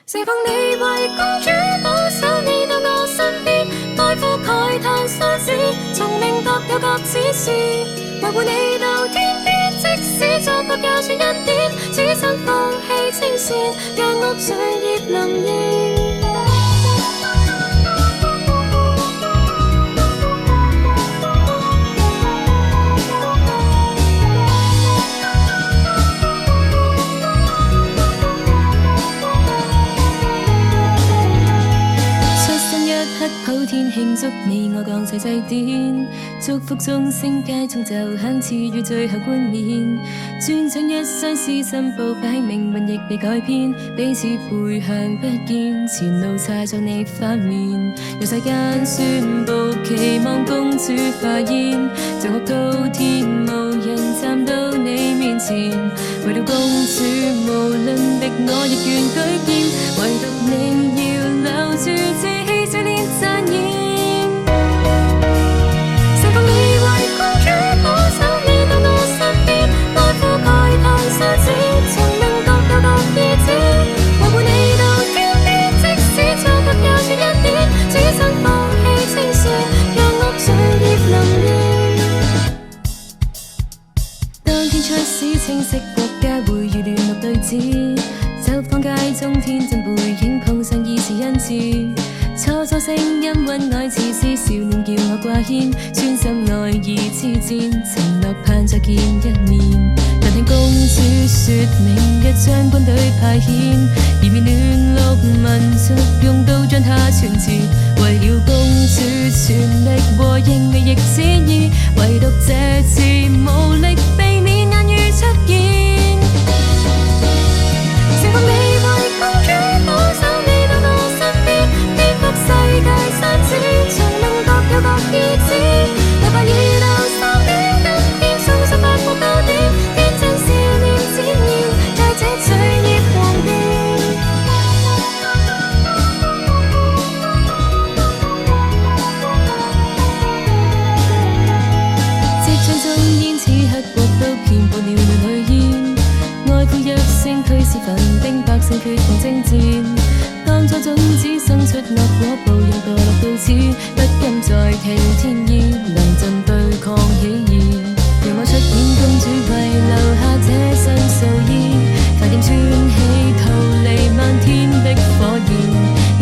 盛放你為公主保守你到我身邊，愛撫慨嘆相思，從明各有各指示，維護你到天邊。即使作惡也算恩典，只身放棄清善，讓屋罪孽臨現。普天慶祝你我降世祭典，祝福鐘聲街中就響賜予最後冠冕，尊長一雙私心報擺命運亦被改編，彼此背向不見，前路踩在你塊面，由世間宣佈期望公主化煙，就學到天無人站到你面前，為了公主無論逼我亦願舉劍，唯獨你要留住志氣最練讚演。盛放你為公主保守你到我身邊，愛撫慨嘆相思，從明各有各意旨，維護你到天邊。即使作惡也算恩典，只身放棄清善，讓惡罪孽臨現。當天出使清晰國家會遇亂落對子，走訪街中天真背影碰上義士恩賜，初初聲音溫愛似詩，少年叫我掛牽，專心愛意之戰，承諾盼再見一面。但聽公主說明日將軍隊派遣，以免亂碌民族用刀將她全截，為了公主全力和應你亦旨意，唯獨這次無力避免眼遇出現。盛放你為公主保守你到我身邊，顛覆世界山子，從明各有各意旨，哪怕遇到三邊登天，數十八國高點，天真少年展現，在這罪孽狂變。即將終焉，此刻國都遍佈了淚煙，愛撫一聲驅使奮兵百姓決同征戰，當初種子生出惡果，報應墮落到此，不甘再聽天意，臨陣對抗起義，讓我出演公主為留下這身素衣，快點穿起逃離漫天的火焰，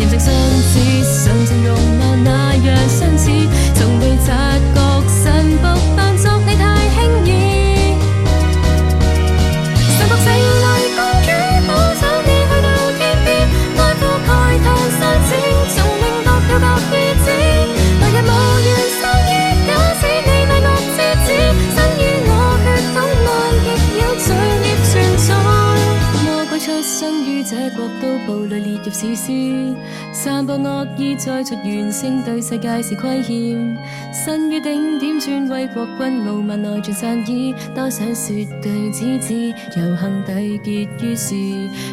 驗證相知上情容貌那樣相似，從未察覺神僕扮作你太輕易。神僕醒來公主保守你去到天邊，愛撫慨嘆相思，從明各有各意旨，來日無緣相依，假使你乃惡之子，生於我血統內亦有罪孽存在。魔鬼出生於這國都堡壘列入史詩，散播惡意再出原聲，對世界是虧欠，身於頂點專為國君傲慢內盡散意，多想說句只知遊行締結於是，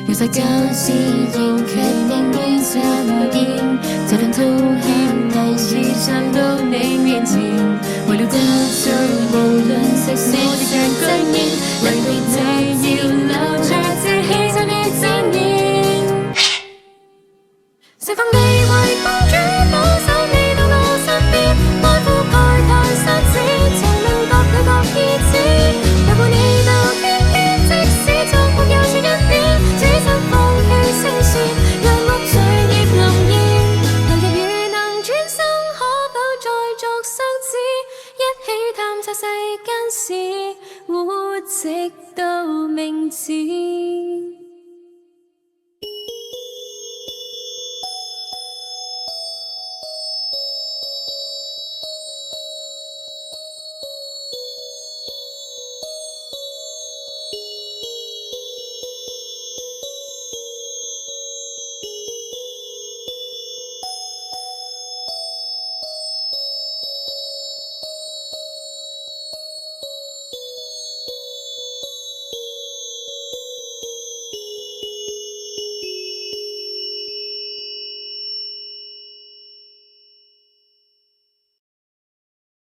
由世間是仍權寧願參見，這份滔天無事站到你面前，為了公主無論食死亦讓居面，唯獨你要留住志氣在你展現。盛放你為公主保守你到我身邊，愛撫慨嘆相思，從明各有各意旨，維護你到天邊。即使作惡也算恩典，只身放棄清善，讓惡罪孽臨現。來日如能轉生，可否再作雙子，一起探索世間事，活直到明智。